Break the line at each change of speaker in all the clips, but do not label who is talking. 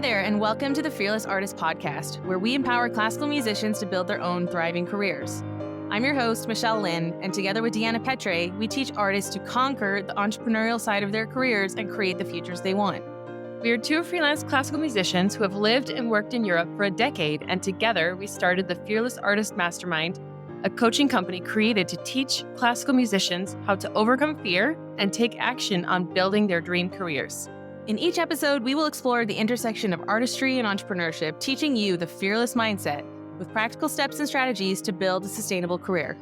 there, and welcome to the Fearless Artist Podcast, where we empower classical musicians to build their own thriving careers. I'm your host, Michelle Lynne, and together with Deanna Petre, we teach artists to conquer the entrepreneurial side of their careers and create the futures they want. We are two freelance classical musicians who have lived and worked in Europe for a decade, and together we started the Fearless Artist Mastermind, a coaching company created to teach classical musicians how to overcome fear and take action on building their dream careers. In each episode, we will explore the intersection of artistry and entrepreneurship, teaching you the fearless mindset with practical steps and strategies to build a sustainable career.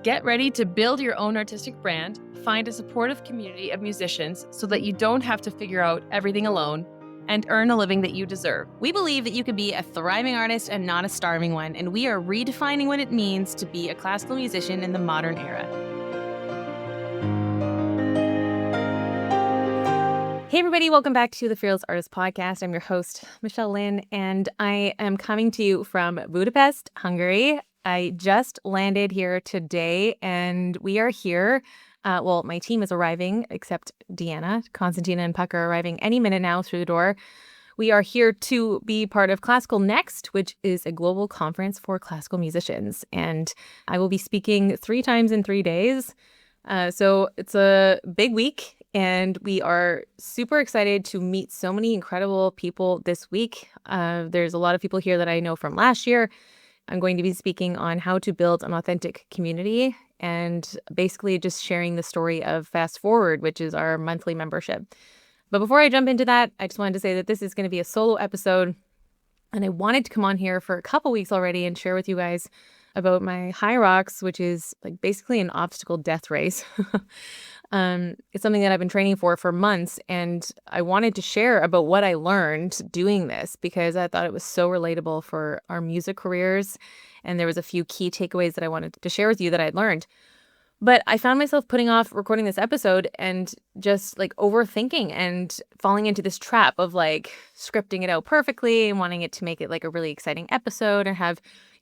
Get ready to build your own artistic brand, find a supportive community of musicians so that you don't have to figure out everything alone, and earn a living that you deserve. We believe that you can be a thriving artist and not a starving one, and we are redefining what it means to be a classical musician in the modern era. Hey everybody, welcome back to the Fearless Artist Podcast. I'm your host, Michelle Lynne, and I am coming to you from Budapest, Hungary. I just landed here today, and we are here. My team is arriving, except Deanna, Constantina, and Puck are arriving any minute now through the door. We are here to be part of Classical Next, which is a global conference for classical musicians, and I will be speaking 3 times in 3 days. So it's a big week. And we are super excited to meet so many incredible people this week. There's a lot of people here that I know from last year. I'm going to be speaking on how to build an authentic community and basically just sharing the story of Fast Forward, which is our monthly membership. But before I jump into that, I just wanted to say that this is going to be a solo episode. And I wanted to come on here for a couple weeks already and share with you guys about my Hyrox, which is like basically an obstacle death race. It's something that I've been training for months, and I wanted to share about what I learned doing this because I thought it was so relatable for our music careers, and there was a few key takeaways that I wanted to share with you that I'd learned. But I found myself putting off recording this episode and just like overthinking and falling into this trap of like scripting it out perfectly and wanting it to make it like a really exciting episode and have,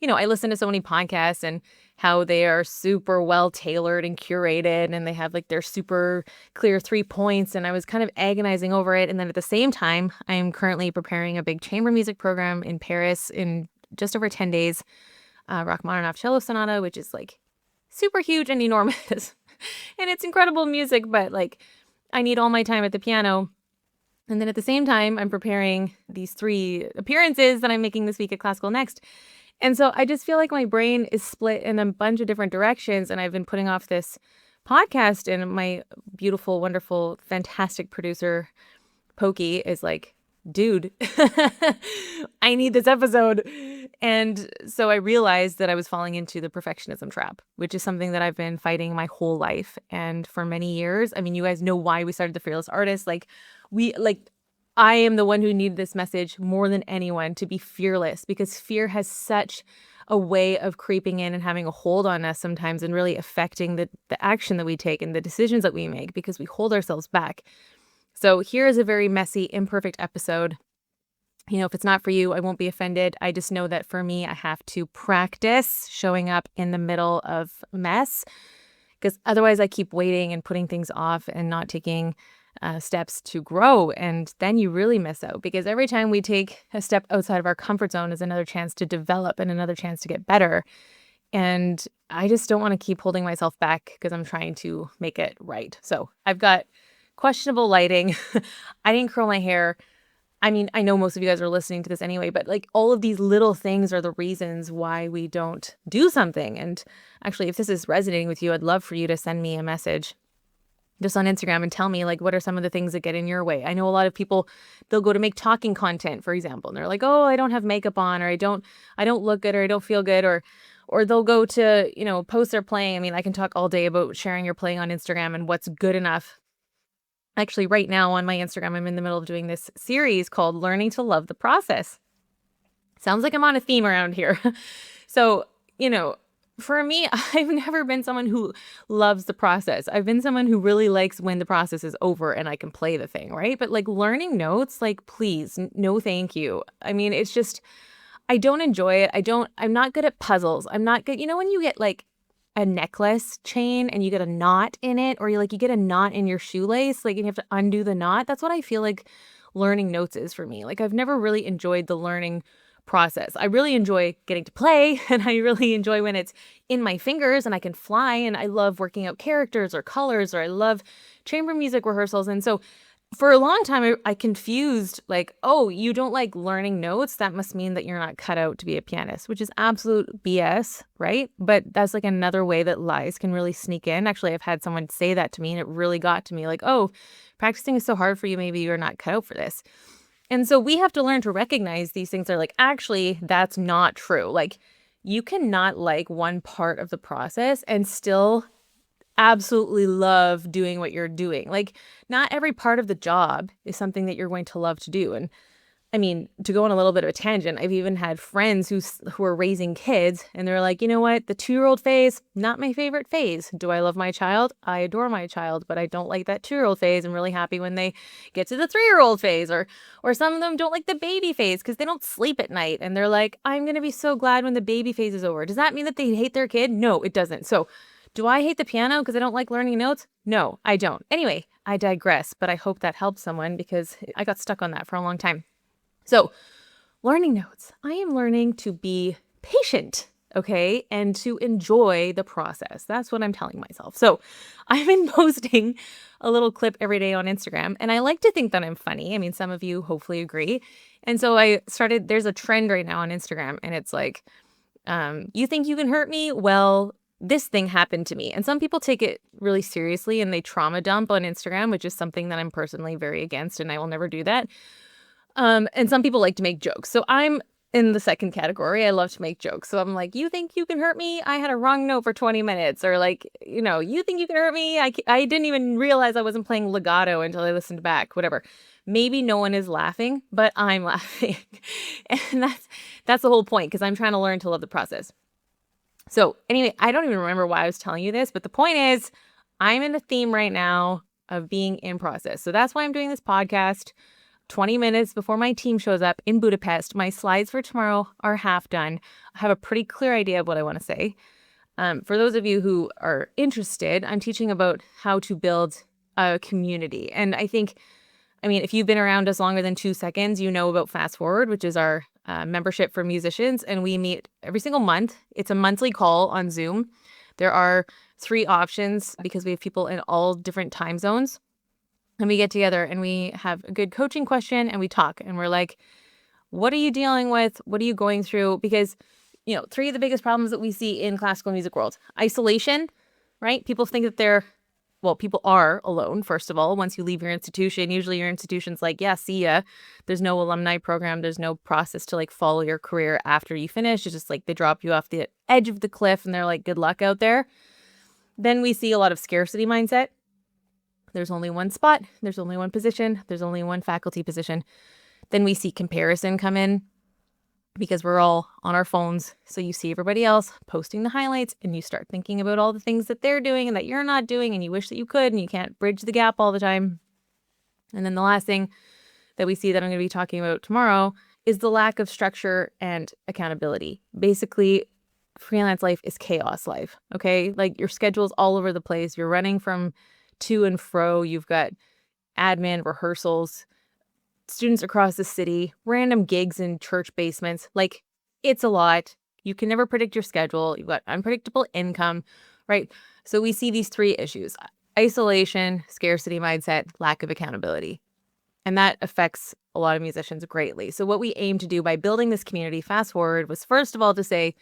I listen to so many podcasts and how they are super well tailored and curated and they have like their super clear 3 points. And I was kind of agonizing over it. And then at the same time, I'm currently preparing a big chamber music program in Paris in just over 10 days, Rachmaninoff Cello Sonata, which is like super huge and enormous. And it's incredible music, but like I need all my time at the piano. And then at the same time, I'm preparing these 3 appearances that I'm making this week at Classical Next. And so I just feel like my brain is split in a bunch of different directions. And I've been putting off this podcast, and my beautiful, wonderful, fantastic producer, Pokey, is like, dude, I need this episode. And so I realized that I was falling into the perfectionism trap, which is something that I've been fighting my whole life. And for many years, I mean, you guys know why we started the Fearless Artist. I am the one who needed this message more than anyone to be fearless, because fear has such a way of creeping in and having a hold on us sometimes and really affecting the action that we take and the decisions that we make because we hold ourselves back. So here is a very messy, imperfect episode. If it's not for you, I won't be offended. I just know that for me, I have to practice showing up in the middle of mess, because otherwise I keep waiting and putting things off and not taking steps to grow. And then you really miss out, because every time we take a step outside of our comfort zone is another chance to develop and another chance to get better. And I just don't want to keep holding myself back because I'm trying to make it right. So I've got questionable lighting. I didn't curl my hair. I mean, I know most of you guys are listening to this anyway, but like all of these little things are the reasons why we don't do something. And actually, if this is resonating with you, I'd love for you to send me a message just on Instagram and tell me like, what are some of the things that get in your way? I know a lot of people, they'll go to make talking content, for example, and they're like, oh, I don't have makeup on, or I don't look good, or I don't feel good, or they'll go to, post their playing. I mean, I can talk all day about sharing your playing on Instagram and what's good enough. Actually, right now on my Instagram, I'm in the middle of doing this series called Learning to Love the Process. Sounds like I'm on a theme around here. So, for me, I've never been someone who loves the process. I've been someone who really likes when the process is over and I can play the thing, right? But like learning notes, like please, no thank you. I mean, it's just, I don't enjoy it. I'm not good at puzzles. I'm not good. When you get like a necklace chain and you get a knot in it, or you get a knot in your shoelace, like, and you have to undo the knot. That's what I feel like learning notes is for me. Like, I've never really enjoyed the learning process. I really enjoy getting to play, and I really enjoy when it's in my fingers and I can fly, and I love working out characters or colors, or I love chamber music rehearsals. And so for a long time, I confused, like, oh, you don't like learning notes? That must mean that you're not cut out to be a pianist, which is absolute BS, right? But that's like another way that lies can really sneak in. Actually, I've had someone say that to me, and it really got to me, like, oh, practicing is so hard for you. Maybe you're not cut out for this. And so we have to learn to recognize these things are like, actually, that's not true. Like, you cannot like one part of the process and still absolutely love doing what you're doing. Like, not every part of the job is something that you're going to love to do. And I mean, to go on a little bit of a tangent, I've even had friends who are raising kids, and they're like, you know what? The 2-year-old phase, not my favorite phase. Do I love my child? I adore my child, but I don't like that 2-year-old phase. I'm really happy when they get to the 3-year-old phase, or some of them don't like the baby phase because they don't sleep at night. And they're like, I'm going to be so glad when the baby phase is over. Does that mean that they hate their kid? No, it doesn't. So do I hate the piano because I don't like learning notes? No, I don't. Anyway, I digress, but I hope that helps someone because I got stuck on that for a long time. So, learning notes. I am learning to be patient, okay, and to enjoy the process. That's what I'm telling myself. So, I've been posting a little clip every day on Instagram, and I like to think that I'm funny. I mean, some of you hopefully agree. And so there's a trend right now on Instagram, and it's like, you think you can hurt me? Well, this thing happened to me. And some people take it really seriously and they trauma dump on Instagram, which is something that I'm personally very against, and I will never do that. And some people like to make jokes. So I'm in the second category. I love to make jokes. So I'm like, you think you can hurt me? I had a wrong note for 20 minutes. Or like, you think you can hurt me? I didn't even realize I wasn't playing legato until I listened back, whatever. Maybe no one is laughing, but I'm laughing. And that's the whole point, because I'm trying to learn to love the process. So anyway, I don't even remember why I was telling you this, but the point is I'm in a theme right now of being in process. So that's why I'm doing this podcast 20 minutes before my team shows up in Budapest. My slides for tomorrow are half done. I have a pretty clear idea of what I want to say. For those of you who are interested, I'm teaching about how to build a community. And I mean, if you've been around us longer than 2 seconds, you know about Fast Forward, which is our membership for musicians. And we meet every single month. It's a monthly call on Zoom. There are 3 options because we have people in all different time zones. And we get together and we have a good coaching question and we talk. And we're like, what are you dealing with? What are you going through? Because, 3 of the biggest problems that we see in classical music world: isolation, right? People think that people are alone, first of all. Once you leave your institution, usually your institution's like, yeah, see ya. There's no alumni program. There's no process to like follow your career after you finish. It's just like they drop you off the edge of the cliff and they're like, good luck out there. Then we see a lot of scarcity mindset. There's only one spot. There's only one position. There's only one faculty position. Then we see comparison come in because we're all on our phones. So you see everybody else posting the highlights and you start thinking about all the things that they're doing and that you're not doing, and you wish that you could, and you can't bridge the gap all the time. And then the last thing that we see that I'm going to be talking about tomorrow is the lack of structure and accountability. Basically, freelance life is chaos life, okay? Like, your schedule's all over the place. You're running from to and fro. You've got admin, rehearsals, students across the city, random gigs in church basements. Like, it's a lot. You can never predict your schedule. You've got unpredictable income, right? So we see these 3 issues: isolation, scarcity mindset, lack of accountability. And that affects a lot of musicians greatly. So what we aim to do by building this community, Fast Forward, was first of all to say,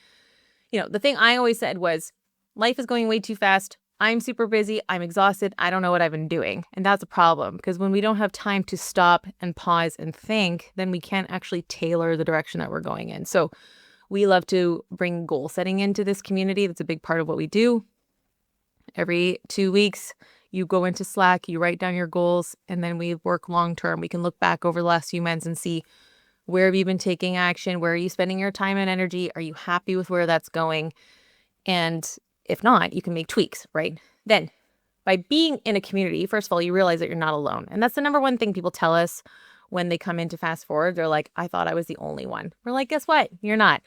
the thing I always said was, life is going way too fast. I'm super busy. I'm exhausted. I don't know what I've been doing. And that's a problem, because when we don't have time to stop and pause and think, then we can't actually tailor the direction that we're going in. So we love to bring goal setting into this community. That's a big part of what we do. Every 2 weeks, you go into Slack, you write down your goals, and then we work long term. We can look back over the last few months and see, where have you been taking action? Where are you spending your time and energy? Are you happy with where that's going? And if not, you can make tweaks, right? Then, by being in a community, first of all, you realize that you're not alone. And that's the number one thing people tell us when they come into Fast Forward. They're like, I thought I was the only one. We're like, guess what? You're not.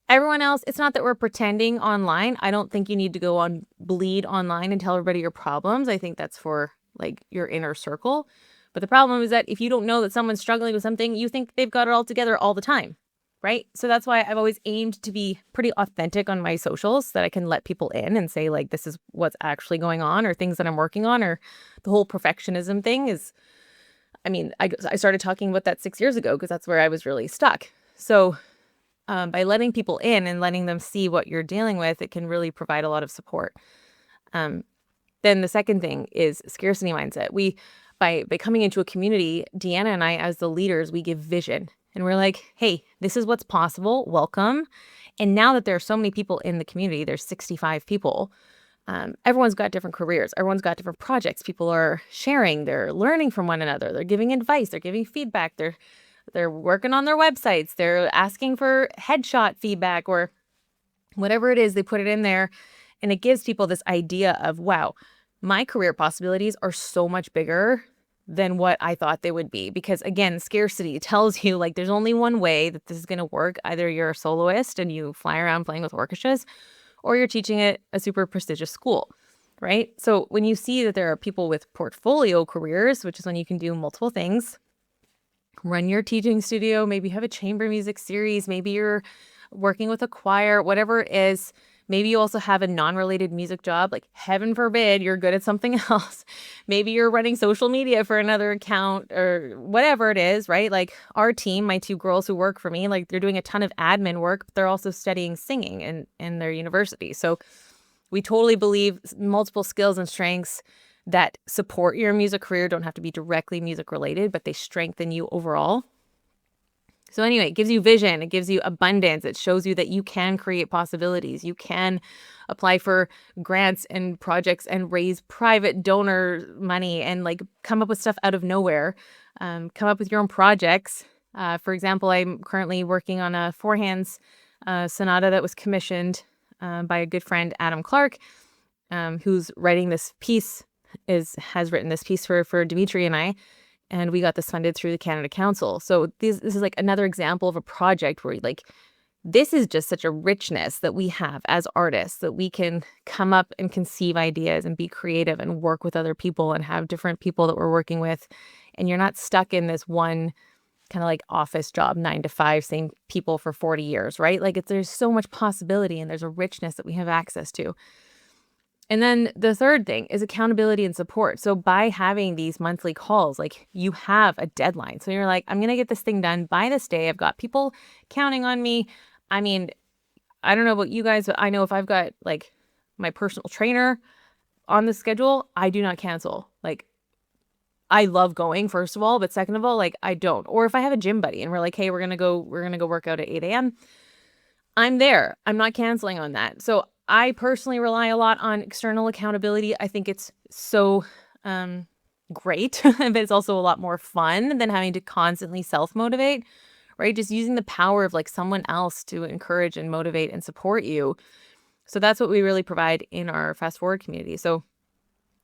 Everyone else, it's not that we're pretending online. I don't think you need to go on bleed online and tell everybody your problems. I think that's for like your inner circle. But the problem is that if you don't know that someone's struggling with something, you think they've got it all together all the time, right? So that's why I've always aimed to be pretty authentic on my socials so that I can let people in and say, like, this is what's actually going on, or things that I'm working on, or the whole perfectionism thing is, I mean, I started talking about that 6 years ago because that's where I was really stuck. So by letting people in and letting them see what you're dealing with, it can really provide a lot of support. Um, then the second thing is scarcity mindset. By coming into a community, Deanna and I, as the leaders, we give vision. And we're like, hey, this is what's possible. Welcome. And now that there are so many people in the community, there's 65 people. Everyone's got different careers. Everyone's got different projects. People are sharing. They're learning from one another. They're giving advice. They're giving feedback. They're working on their websites. They're asking for headshot feedback or whatever it is. They put it in there, and it gives people this idea of, wow, my career possibilities are so much bigger than what I thought they would be. Because again, scarcity tells you, like, there's only one way that this is going to work. Either you're a soloist and you fly around playing with orchestras, or you're teaching at a super prestigious school, right? So when you see that there are people with portfolio careers, which is when you can do multiple things, run your teaching studio, maybe have a chamber music series, maybe you're working with a choir, whatever it is. Maybe you also have a non-related music job, like heaven forbid you're good at something else. Maybe you're running social media for another account or whatever it is, right? Like our team, my two girls who work for me, like they're doing a ton of admin work, but they're also studying singing in their university. So we totally believe multiple skills and strengths that support your music career don't have to be directly music related, but they strengthen you overall. So anyway, it gives you vision, it gives you abundance, it shows you that you can create possibilities. You can apply for grants and projects and raise private donor money and like come up with stuff out of nowhere, come up with your own projects. For example, I'm currently working on a four hands sonata that was commissioned by a good friend, Adam Clark, who's writing this piece, has written this piece for Dimitri and I. And we got this funded through the Canada Council. So this is like another example of a project where like, this is just such a richness that we have as artists, that we can come up and conceive ideas and be creative and work with other people and have different people that we're working with. And you're not stuck in this one kind of like office job, 9 to 5, same people for 40 years, right? Like there's so much possibility and there's a richness that we have access to. And then the third thing is accountability and support. So by having these monthly calls, like you have a deadline. So you're like, I'm going to get this thing done by this day. I've got people counting on me. I mean, I don't know about you guys, but I know if I've got like my personal trainer on the schedule, I do not cancel. Like I love going, first of all, but second of all, like I don't. Or if I have a gym buddy and we're like, hey, we're going to go work out at 8 a.m. I'm there. I'm not canceling on that. So I personally rely a lot on external accountability. I think it's so great, but it's also a lot more fun than having to constantly self-motivate, right? Just using the power of like someone else to encourage and motivate and support you. So that's what we really provide in our Fast Forward community. So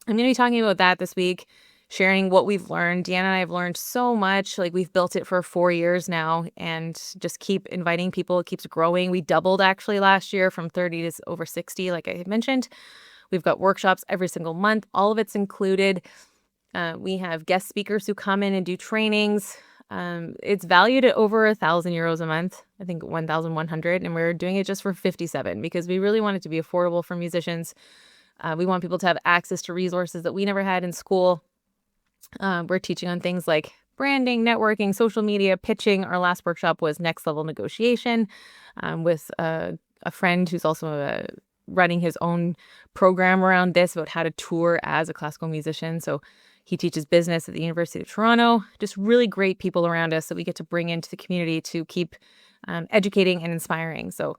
I'm going to be talking about that this week, sharing what we've learned. Deanna and I have learned so much. Like we've built it for 4 years now and just keep inviting people. It keeps growing. We doubled actually last year from 30 to over 60, like I had mentioned. We've got workshops every single month. All of it's included. We have guest speakers who come in and do trainings. It's valued at over €1,000 a month. I think 1,100. And we're doing it just for 57 because we really want it to be affordable for musicians. We want people to have access to resources that we never had in school. We're teaching on things like branding, networking, social media, pitching. Our last workshop was next level negotiation with a friend who's also running his own program around this about how to tour as a classical musician. So he teaches business at the University of Toronto. Just really great people around us that we get to bring into the community to keep educating and inspiring. So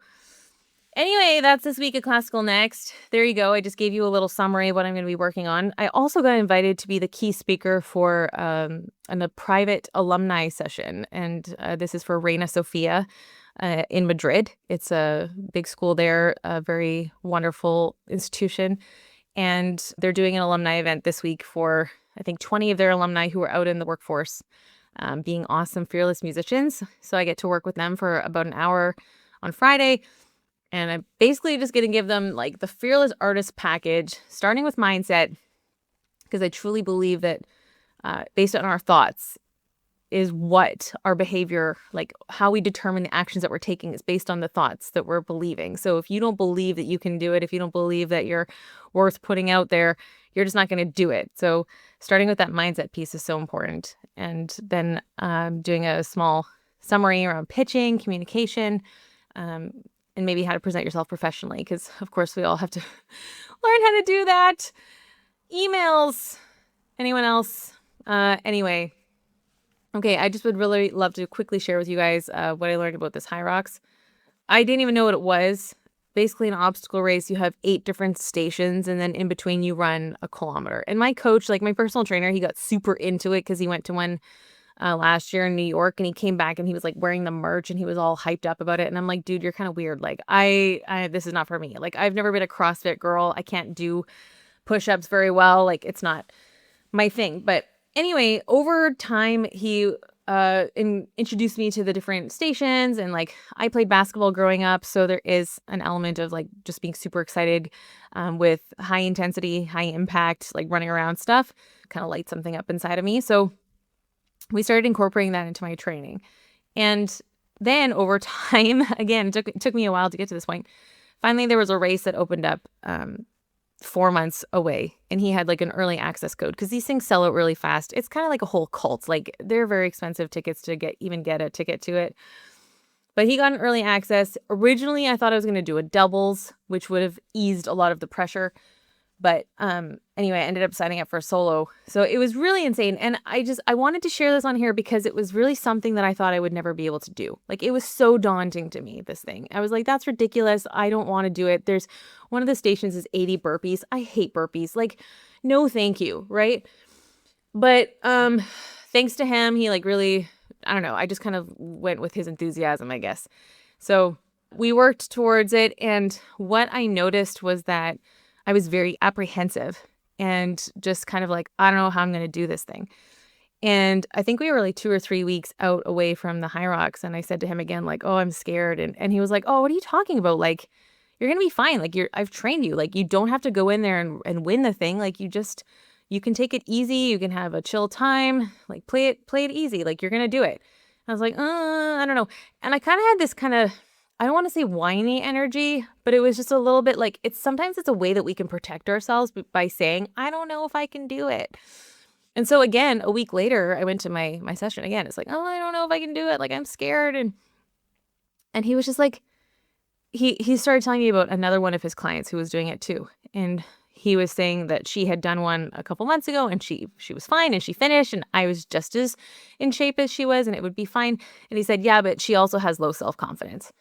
anyway, that's this week at Classical Next. There you go. I just gave you a little summary of what I'm going to be working on. I also got invited to be the key speaker for a private alumni session. And this is for Reina Sofia in Madrid. It's a big school there, a very wonderful institution. And they're doing an alumni event this week for, I think, 20 of their alumni who are out in the workforce, being awesome, fearless musicians. So I get to work with them for about an hour on Friday. And I'm basically just going to give them like the Fearless Artist package, starting with mindset, because I truly believe that based on our thoughts is what our behavior, like how we determine the actions that we're taking is based on the thoughts that we're believing. So if you don't believe that you can do it, if you don't believe that you're worth putting out there, you're just not going to do it. So starting with that mindset piece is so important. And then doing a small summary around pitching, communication, and maybe how to present yourself professionally. Because of course we all have to learn how to do that. Emails. Anyone else? Anyway. Okay, I just would really love to quickly share with you guys what I learned about this Hyrox. I didn't even know what it was. Basically, an obstacle race, you have 8 different stations, and then in between you run a kilometer. And my coach, like my personal trainer, he got super into it because he went to one last year in New York, and he came back and he was like wearing the merch and he was all hyped up about it. And I'm like, dude, you're kind of weird. Like, this is not for me. Like, I've never been a CrossFit girl. I can't do push-ups very well. Like, it's not my thing. But anyway, over time, he introduced me to the different stations, and like I played basketball growing up, so there is an element of like just being super excited with high intensity, high impact, like running around stuff, kind of light something up inside of me. So we started incorporating that into my training, and then over time, again, it took me a while to get to this point. Finally, there was a race that opened up 4 months away, and he had like an early access code because these things sell out really fast. It's kind of like a whole cult. Like, they're very expensive tickets to get a ticket to it. But he got an early access. Originally, I thought I was going to do a doubles, which would have eased a lot of the pressure. But anyway, I ended up signing up for a solo. So it was really insane. And I wanted to share this on here because it was really something that I thought I would never be able to do. Like, it was so daunting to me, this thing. I was like, that's ridiculous. I don't want to do it. There's one of the stations is 80 burpees. I hate burpees. Like, no, thank you. Right. But thanks to him, he like really, I don't know. I just kind of went with his enthusiasm, I guess. So we worked towards it. And what I noticed was that I was very apprehensive and just kind of like, I don't know how I'm going to do this thing. And I think we were like 2 or 3 weeks out away from the Hyrox. And I said to him again, like, oh, I'm scared. And he was like, oh, what are you talking about? Like, you're going to be fine. Like, I've trained you. Like, you don't have to go in there and win the thing. Like, you can take it easy. You can have a chill time. Like, play it easy. Like, you're going to do it. I was like, I don't know. And I kind of had this kind of, I don't want to say whiny energy, but it was just a little bit like sometimes it's a way that we can protect ourselves by saying, I don't know if I can do it. And so again, a week later, I went to my session again. It's like, oh, I don't know if I can do it. Like, I'm scared. And he was just like, he started telling me about another one of his clients who was doing it too. And he was saying that she had done one a couple months ago and she was fine and she finished, and I was just as in shape as she was and it would be fine. And he said, yeah, but she also has low self-confidence.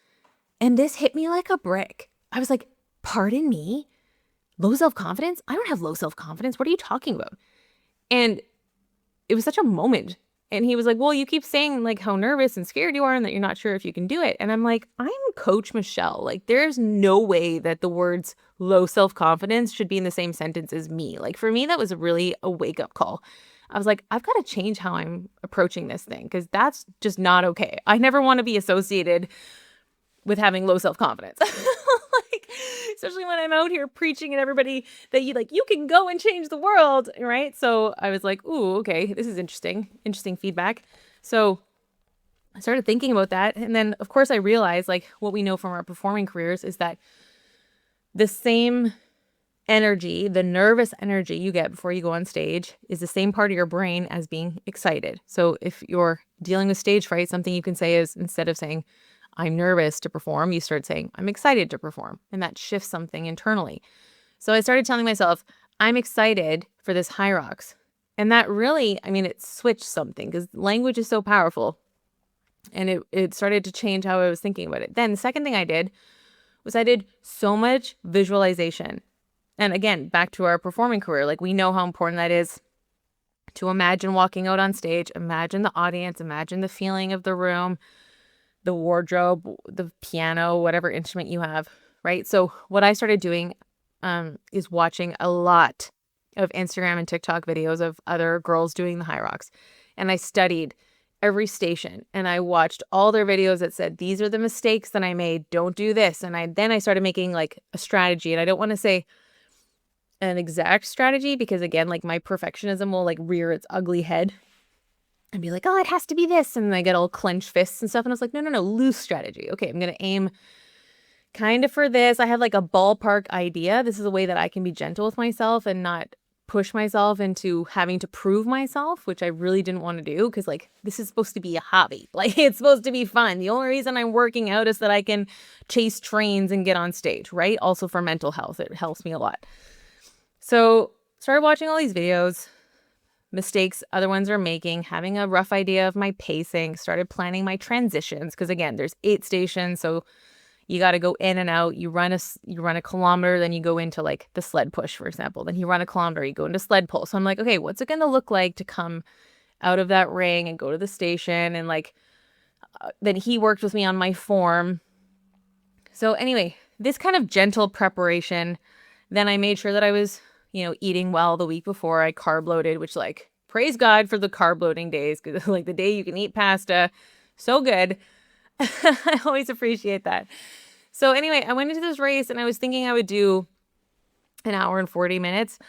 And this hit me like a brick. I was like, pardon me? Low self-confidence? I don't have low self-confidence. What are you talking about? And it was such a moment. And he was like, well, you keep saying like how nervous and scared you are and that you're not sure if you can do it. And I'm like, I'm Coach Michelle. Like, there's no way that the words low self-confidence should be in the same sentence as me. Like, for me, that was really a wake-up call. I was like, I've got to change how I'm approaching this thing because that's just not okay. I never want to be associated with having low self-confidence. Like, especially when I'm out here preaching at everybody that you can go and change the world, right? So I was like, ooh, okay, this is interesting feedback. So I started thinking about that. And then of course I realized, like, what we know from our performing careers is that the same energy, the nervous energy you get before you go on stage is the same part of your brain as being excited. So if you're dealing with stage fright, something you can say is, instead of saying, I'm nervous to perform, you start saying, I'm excited to perform. And that shifts something internally. So I started telling myself, I'm excited for this Hyrox. And that really, it switched something because language is so powerful. And it started to change how I was thinking about it. Then the second thing I did was I did so much visualization. And again, back to our performing career, like, we know how important that is to imagine walking out on stage, imagine the audience, imagine the feeling of the room, the wardrobe, the piano, whatever instrument you have, right? So what I started doing is watching a lot of Instagram and TikTok videos of other girls doing the Hyrox. And I studied every station and I watched all their videos that said, these are the mistakes that I made. Don't do this. And then I started making like a strategy. And I don't want to say an exact strategy because, again, like my perfectionism will like rear its ugly head and be like, oh, it has to be this. And I get all clenched fists and stuff. And I was like, no, no, no, loose strategy. Okay, I'm going to aim kind of for this. I have like a ballpark idea. This is a way that I can be gentle with myself and not push myself into having to prove myself, which I really didn't want to do because like this is supposed to be a hobby. Like it's supposed to be fun. The only reason I'm working out is that I can chase trains and get on stage, right? Also for mental health, it helps me a lot. So started watching all these videos, mistakes other ones are making, having a rough idea of my pacing, started planning my transitions because again, there's 8 stations, so you got to go in and out. You run a kilometer, then you go into like the sled push, for example. Then you run a kilometer, you go into sled pull. So I'm like, okay, what's it going to look like to come out of that ring and go to the station? And like, then he worked with me on my form. So anyway, this kind of gentle preparation. Then I made sure that I was, eating well the week before. I carb loaded, which like, praise God for the carb loading days. Because like the day you can eat pasta, so good. I always appreciate that. So anyway, I went into this race and I was thinking I would do an hour and 40 minutes,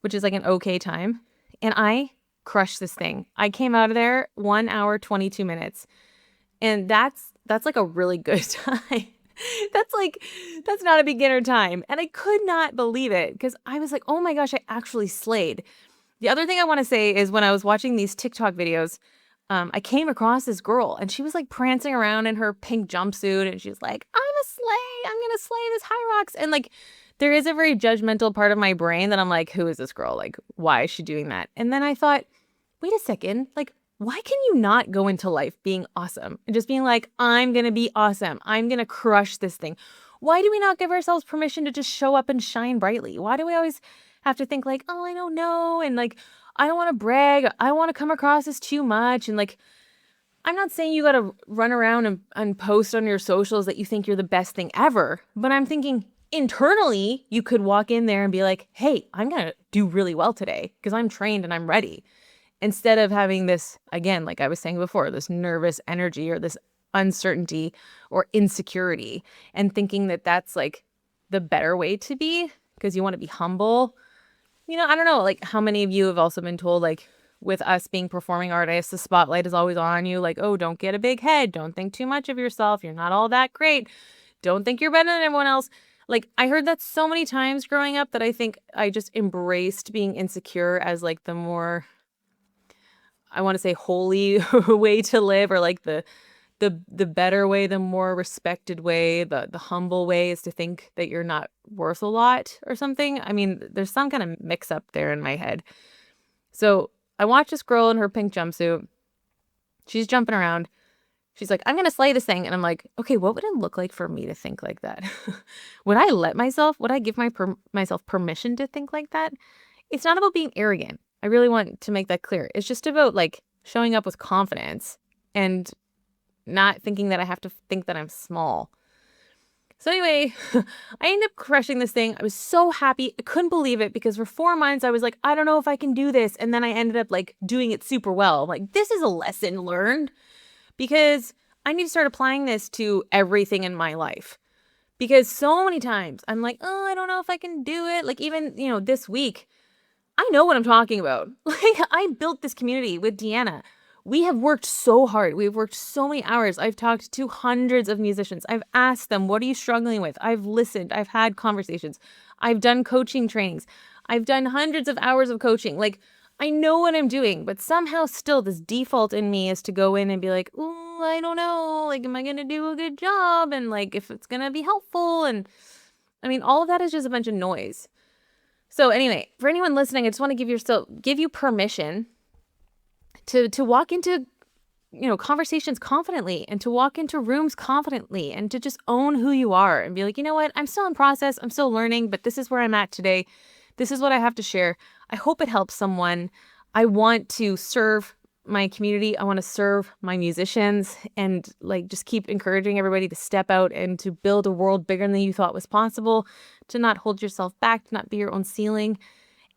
which is like an okay time. And I crushed this thing. I came out of there 1 hour, 22 minutes. And that's like a really good time. That's not a beginner time. And I could not believe it because I was like, oh my gosh, I actually slayed. The other thing I want to say is when I was watching these TikTok videos, I came across this girl and she was like prancing around in her pink jumpsuit and she's like, I'm a slay. I'm going to slay this Hyrox. And like, there is a very judgmental part of my brain that I'm like, who is this girl? Like, why is she doing that? And then I thought, wait a second, like, why can you not go into life being awesome and just being like, I'm going to be awesome. I'm going to crush this thing. Why do we not give ourselves permission to just show up and shine brightly? Why do we always have to think like, oh, I don't know. And like, I don't want to brag. I want to come across as too much. And like, I'm not saying you got to run around and post on your socials that you think you're the best thing ever. But I'm thinking internally, you could walk in there and be like, hey, I'm going to do really well today because I'm trained and I'm ready. Instead of having this, again, like I was saying before, this nervous energy or this uncertainty or insecurity and thinking that that's like the better way to be because you want to be humble. I don't know, like how many of you have also been told like with us being performing artists, the spotlight is always on you. Like, oh, don't get a big head. Don't think too much of yourself. You're not all that great. Don't think you're better than everyone else. Like I heard that so many times growing up that I think I just embraced being insecure as like the more, I want to say holy way to live or like the better way, the more respected way, the humble way is to think that you're not worth a lot or something. I mean, there's some kind of mix up there in my head. So I watched this girl in her pink jumpsuit. She's jumping around. She's like, I'm going to slay this thing. And I'm like, okay, what would it look like for me to think like that? Would I give myself permission to think like that? It's not about being arrogant. I really want to make that clear. It's just about like showing up with confidence and not thinking that I have to think that I'm small. So anyway, I ended up crushing this thing. I was so happy. I couldn't believe it because for 4 months I was like, I don't know if I can do this. And then I ended up like doing it super well. I'm like, this is a lesson learned because I need to start applying this to everything in my life. Because so many times I'm like, oh, I don't know if I can do it. Like even, this week, I know what I'm talking about. Like I built this community with Deanna. We have worked so hard. We've worked so many hours. I've talked to hundreds of musicians. I've asked them, what are you struggling with? I've listened. I've had conversations. I've done coaching trainings. I've done hundreds of hours of coaching. Like I know what I'm doing, but somehow still this default in me is to go in and be like, oh, I don't know. Like, am I going to do a good job? And like, if it's going to be helpful. And I mean, all of that is just a bunch of noise. So anyway, for anyone listening, I just want to give you permission to walk into, conversations confidently and to walk into rooms confidently and to just own who you are and be like, you know what, I'm still in process. I'm still learning, but this is where I'm at today. This is what I have to share. I hope it helps someone. I want to serve my community. I want to serve my musicians and like just keep encouraging everybody to step out and to build a world bigger than you thought was possible, to not hold yourself back, to not be your own ceiling.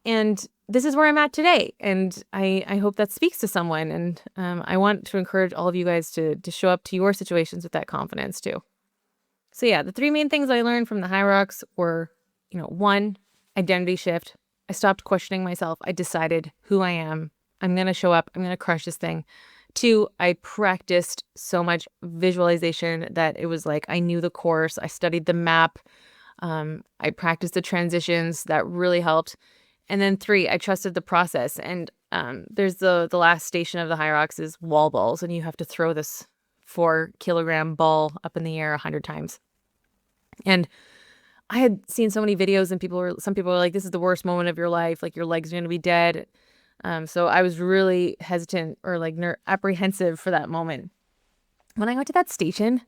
And this is where I'm at today. And I hope that speaks to someone. And I want to encourage all of you guys to show up to your situations with that confidence too. So yeah, the 3 main things I learned from the Hyrox were, 1, identity shift. I stopped questioning myself. I decided who I am. I'm going to show up. I'm going to crush this thing. 2, I practiced so much visualization that it was like I knew the course. I studied the map. I practiced the transitions. That really helped. And then 3, I trusted the process. And there's the last station of the Hyrox is wall balls, and you have to throw this 4-kilogram ball up in the air 100 times. And I had seen so many videos, and some people were like, "This is the worst moment of your life. Like your legs are going to be dead." So I was really hesitant or like apprehensive for that moment. When I got to that station,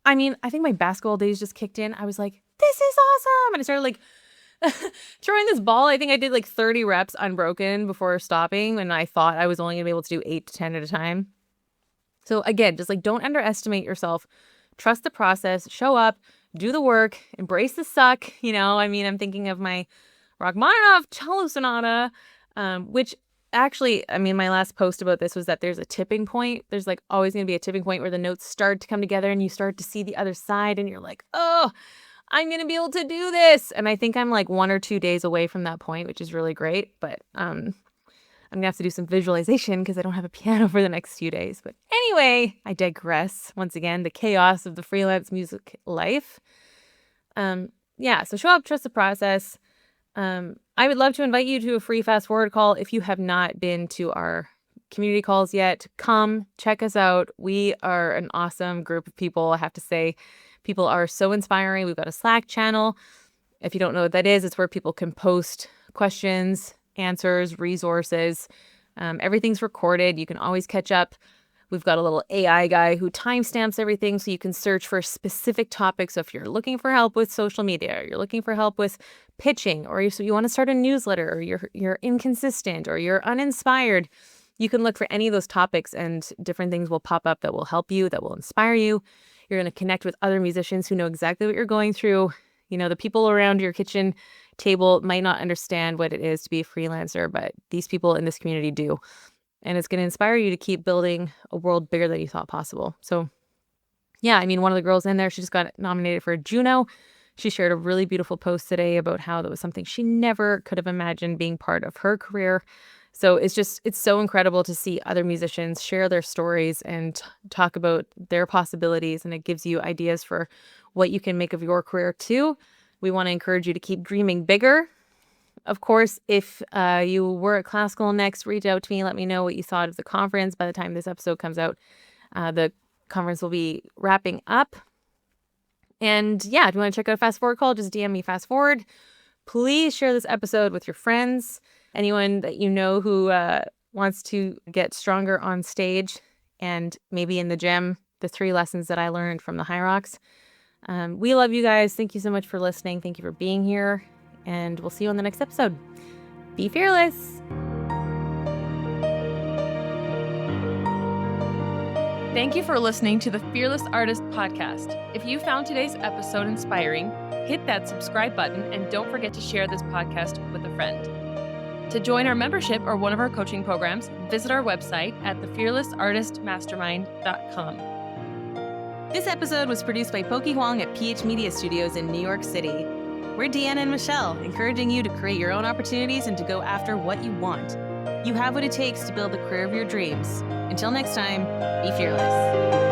I mean, I think my basketball days just kicked in. I was like, "This is awesome!" And I started like throwing this ball. I think I did like 30 reps unbroken before stopping, and I thought I was only gonna be able to do 8 to 10 at a time. So again, just like don't underestimate yourself. Trust the process. Show up. Do the work. Embrace the suck. I mean, I'm thinking of my Rachmaninoff cello sonata, which actually, I mean, my last post about this was that there's a tipping point. There's like always going to be a tipping point where the notes start to come together and you start to see the other side and you're like, oh, I'm going to be able to do this. And I think I'm like 1 or 2 days away from that point, which is really great. But I'm going to have to do some visualization because I don't have a piano for the next few days. But anyway, I digress. Once again, the chaos of the freelance music life. So show up, trust the process. I would love to invite you to a free fast forward call. If you have not been to our community calls yet, come check us out. We are an awesome group of people. I have to say, people are so inspiring. We've got a Slack channel. If you don't know what that is, it's where people can post questions, answers, resources. Everything's recorded. You can always catch up. We've got a little AI guy who timestamps everything so you can search for specific topics. So if you're looking for help with social media, or you're looking for help with pitching, or you want to start a newsletter, or you're inconsistent, or you're uninspired, you can look for any of those topics and different things will pop up that will help you, that will inspire you. You're going to connect with other musicians who know exactly what you're going through. The people around your kitchen table might not understand what it is to be a freelancer, but these people in this community do. And it's going to inspire you to keep building a world bigger than you thought possible. So, yeah, I mean, one of the girls in there, she just got nominated for a Juno. She shared a really beautiful post today about how that was something she never could have imagined being part of her career. So it's so incredible to see other musicians share their stories and talk about their possibilities. And it gives you ideas for what you can make of your career too. We want to encourage you to keep dreaming bigger. Of course, if you were at Classical next, reach out to me. Let me know what you thought of the conference. By the time this episode comes out, the conference will be wrapping up. And yeah, if you want to check out a Fast Forward call, just DM me Fast Forward. Please share this episode with your friends, anyone that you know who wants to get stronger on stage and maybe in the gym, the 3 lessons that I learned from the Hyrox. We love you guys. Thank you so much for listening. Thank you for being here. And we'll see you on the next episode. Be fearless.
Thank you for listening to the Fearless Artist Podcast. If you found today's episode inspiring, hit that subscribe button and don't forget to share this podcast with a friend. To join our membership or one of our coaching programs, visit our website at thefearlessartistmastermind.com.
This episode was produced by Pokey Huang at PH Media Studios in New York City. We're Deanna and Michelle, encouraging you to create your own opportunities and to go after what you want. You have what it takes to build the career of your dreams. Until next time, be fearless.